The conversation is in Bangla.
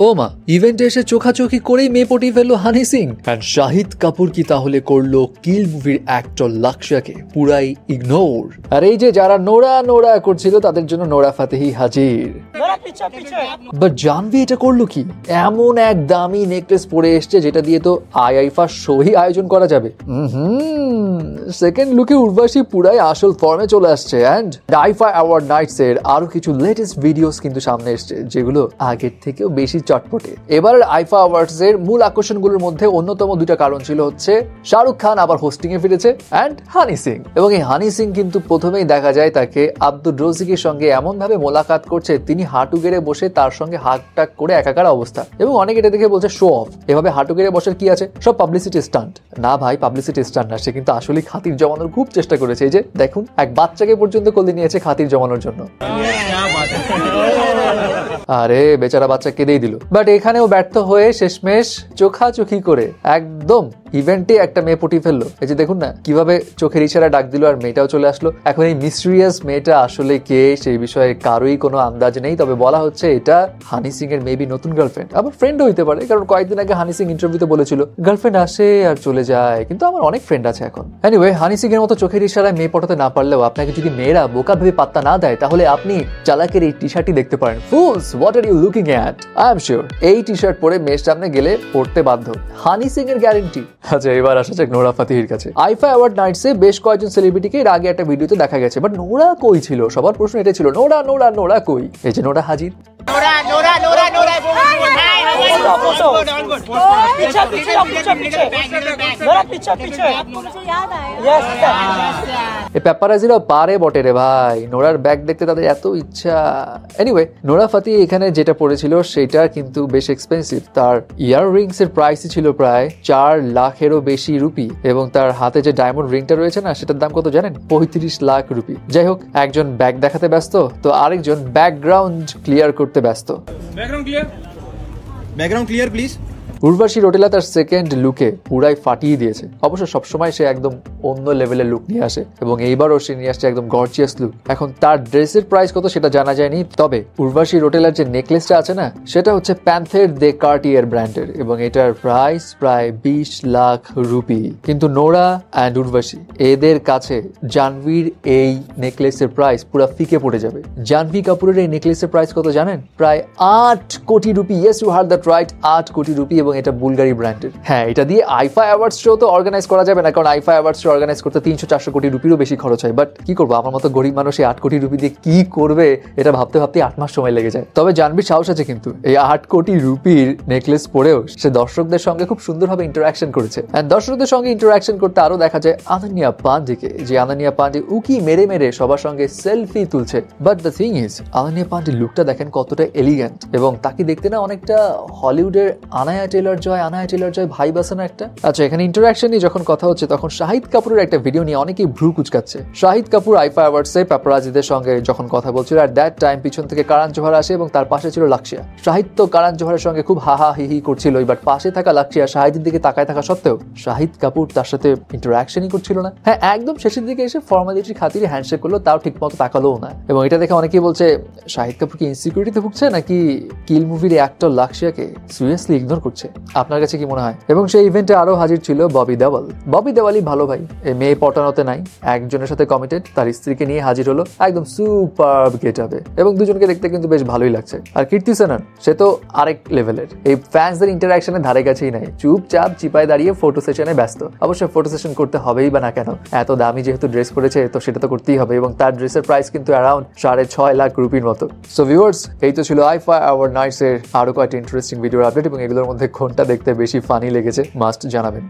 ও মা, ইভেন্টে এসে চোখাচোখি করেই মেয়ে পটিয়ে ফেললো হানি সিং। এন্ড শাহিদ কাপুর কি তাহলে করলো কিল মুভির অ্যাক্টর লাক্ষ্যাকে পুরাই ইগনোর। আর এই যে যারা নোরা নোরা করছিল তাদের জন্য নোরা ফাতেহি হাজির। বাট জানভি এটা করলো কি? এমন এক দামি নেকলেস পরে এসছে যেটা দিয়ে তো আইফা শোই আয়োজন করা যাবে। সেকেন্ড লুকে উর্বশী পুরাই আসল ফর্মে চলে আসছে। এন্ড আইফা অ্যাওয়ার্ড নাইটস এর আরো কিছু লেটেস্ট ভিডিওস কিন্তু সামনে এসছে যেগুলো আগের থেকেও বেশি চটপটে। এবার আইফা অ্যাওয়ার্ডস এর মূল আকর্ষণগুলোর মধ্যে অন্যতম দুটা কারণ ছিল হচ্ছে শাহরুখ খান আবার হোস্টিং এ ফিরেছে এন্ড হানি সিং। এবং এই হানি সিং কিন্তু প্রথমেই দেখা যায় তাকে আব্দুর রজিকের সঙ্গে এমন ভাবে মোলাকাত করছে তিনি হাঁটু গেড়ে বসে তার সঙ্গে হাত টাক করে একাকার অবস্থা। এবং অনেকে এটা দেখে বলছে শো অফ, এভাবে হাঁটু গেড়ে বসার কি আছে, সব পাবলিসিটি স্টান্ট। না ভাই, পাবলিসিটি স্টান্ট না, সে কিন্তু আসলে খাতির জমানোর খুব চেষ্টা করেছে। এই যে দেখুন, এক বাচ্চাকে পর্যন্ত কোলে নিয়েছে খাতির জমানোর জন্য। আরে বেচারা বাচ্চা কেঁদেই দিল। বাট এখানেও ব্যর্থ হয়ে শেষমেশ চোখাচোখি করে একদম ইভেন্টে একটা মেয়ে পটিয়ে ফেললো। এই যে দেখুন না কিভাবে চোখের ইশারা ডাক দিল আর মেয়েটাও চলে আসলো। এখন এই মিস্টেরিয়াস মেয়েটা আসলে কে সেই বিষয়ে কারোই কোনো আন্দাজ নেই। তবে বলা হচ্ছে এটা হানি সিং এর মেবি নতুন গার্লফ্রেন্ড, আবার ফ্রেন্ডও হইতে পারে, কারণ কয়েকদিন আগে হানি সিং ইন্টারভিউতে বলেছিল গার্লফ্রেন্ড আসে আর চলে যায়, কিন্তু আমার অনেক ফ্রেন্ড আছে এখন। এনিওয়ে, হানি সিং এর মতো চোখের ইশারায় মেয়ে পটাতে না পারলেও আপনাকে যদি মেয়েরা বোকা ভেবে পাত্তা না দেয় তাহলে আপনি চালাকের এই টি শার্টটি দেখতে পারেন। Fools, what are you looking at? I am sure এই টি শার্ট পরে মেয়ের সামনে গেলে পড়তে বাধ্য, হানি সিং এর গ্যারেন্টি। আচ্ছা, এবার আসা যাক নোরা ফাতেহির কাছে। আইফা অ্যাওয়ার্ড নাইটসে বেশ কয়েকজন সেলিব্রিটিকে এর আগে একটা ভিডিওতে দেখা গেছে, বাট নোরা কই ছিল? সবার প্রশ্ন এটা ছিল, নোরা নোরা নোরা কই? এই যে নোরা হাজির। প্যাপারাজিরাও পারে বটে রে ভাই, নোরার ব্যাগ দেখতে তাদের এত ইচ্ছা। এনিওয়ে, নোরা ফাতেহি এখানে যেটা পড়েছিল সেটা কিন্তু বেশ এক্সপেন্সিভ। তার ইয়ার রিংস এর প্রাইসই ছিল প্রায় 4 লাখেরও বেশি রুপি, এবং তার হাতে যে ডায়মন্ড রিংটা রয়েছে না সেটার দাম কত জানেন? 35 লাখ রুপি। যাই হোক, একজন ব্যাগ দেখাতে ব্যস্ত তো আরেকজন ব্যাকগ্রাউন্ড ক্লিয়ার করতে ব্যস্ত। Background clear please. Urvashi Rautela তার সেকেন্ড লুকে পুরাই ফাটিয়ে দিয়েছে। অবশ্য সবসময় সে একদম অন্য লেভেলের লুক নিয়ে আসে, এবং এইবারও সে নিয়ে আসছে একদম গর্জিয়াস লুক। এখন তার ড্রেসের প্রাইস কত সেটা জানা যায়নি, তবে উর্বশী রোটেলার যে নেকলেসটা আছে না সেটা হচ্ছে প্যান্থের দে কার্টিয়ার ব্র্যান্ডের, এবং এটার প্রাইস প্রায় 20 লাখ রুপি। কিন্তু নোরা অ্যান্ড উর্বশী এদের কাছে জাহ্নবীর এই নেকলেসের প্রাইস পুরো ফিকে পড়ে যাবে। জাহ্নবী কাপুরের এই নেকলেসের প্রাইস কত জানেন? প্রায় 8 কোটি rupee. Yes, you heard that right, 8 কোটি রুপি, এবং এটা বুলগারি ব্র্যান্ডের। হ্যাঁ, এটা দিয়ে আইফা অ্যাওয়ার্ডস শো তো অর্গানাইজ করা যাবে না, কারণ আইফা অ্যাওয়ার্ডস শো অর্গানাইজ করতে 300-400 কোটি রুপিরও বেশি খরচ হয়। বাট কি করবো, আমার মতো গরিব মানুষ 8 কোটি রুপি দিয়ে কি করবে এটা ভাবতে ভাবতে 8 মাস সময় লেগে যায়। তবে জাহ্নবীর সাহস আছে কিন্তু, এই 8 কোটি রুপির নেকলেস পরেও সে দর্শকদের সঙ্গে খুব সুন্দরভাবে ইন্টারাকশন করেছে। এন্ড দর্শকদের সঙ্গে ইন্টারাকশন করতে আরো দেখা যায় আনান্যা পান্ডেকে, যে আনান্যা পান্ডে উকি মেরে মেরে সবার সঙ্গে সেলফি তুলছে। But the thing is, Ananya পান্ডের লুকটা দেখেন কতটা এলিগেন্ট, এবং তাকে দেখতে না অনেকটা হলিউডের আনায়া টেলর জয় ভাই বাসানো একটা। আচ্ছা, এখানে ইন্টারাকশন নিয়ে যখন কথা হচ্ছে তখন শাহিদ কাপুরের একটা ভিডিও নিয়ে অনেকেই ভ্রু কুচকাচ্ছে। শাহিদ কাপুর আইফা অ্যাওয়ার্ডসে প্যাপারাজিদের সঙ্গে যখন কথা বলছিল, আর দ্যাট টাইম পিছন থেকে কারণ জোহর আসে এবং তার পাশে ছিল লাক্সিয়া। শাহিদ তো কারণ জোহরের সঙ্গে খুব হাহা হিহি করছিল, বাট পাশে থাকা লাক্সিয়া শাহিদের দিকে তাকায় থাকা সত্ত্বেও শাহিদ কাপুর তার সাথে ইন্টারাকশনই করছিল না। হ্যাঁ, একদম শেষের দিকে এসে ফর্মালিটির খাতিরে হ্যান্ডশেক করলো, তাও ঠিক মতো তাকালোও না। এবং এটা দেখে অনেকেই বলছে শাহিদ কাপুর কি ইনসিকিউরিটিতে ভুগছে, নাকি কিল মুভির অ্যাক্টর লাক্সিয়াকে সিরিয়াসলি ইগনোর করছে? আপনার কাছে কি মনে হয়? এবং সেই ইভেন্টে আরো হাজির ছিল ববি দেওয়াল। ববি দেওয়ালই ভালো ভাই, এই মেয়ে পটানোতে নাই, একজনের সাথে কমিটেড, তার স্ত্রীকে নিয়ে হাজির হলো একদম সুপার গেটআপে, এবং দুজনকে দেখতে কিন্তু বেশ ভালোই লাগছে। আর কীর্তি সেনন সে তো আরেক লেভেলের, এই ফ্যান্সদের ইন্টারাকশনের ধারে কাছেই নাই, চুপচাপ চিপায় দাঁড়িয়ে ফটো সেশনে ব্যস্ত। অবশ্যই ফটো সেশন করতে হবেই বা না কেন, এত দামি যেহেতু ড্রেস পরেছে তো সেটা তো করতেই হবে, এবং তার ড্রেসের প্রাইস কিন্তু অ্যারাউন্ড 6.5 লাখ রুপির মতো। সো ভিউয়ার্স, এই তো ছিল আইফা অ্যাওয়ার্ড নাইটস এর আরো কয়েকটা ইন্টারেস্টিং ভিডিওর আপডেট, এবং এগুলোর মধ্যে কোনটা দেখতে বেশি ফানি লেগেছে মাস্ট জানাবেন।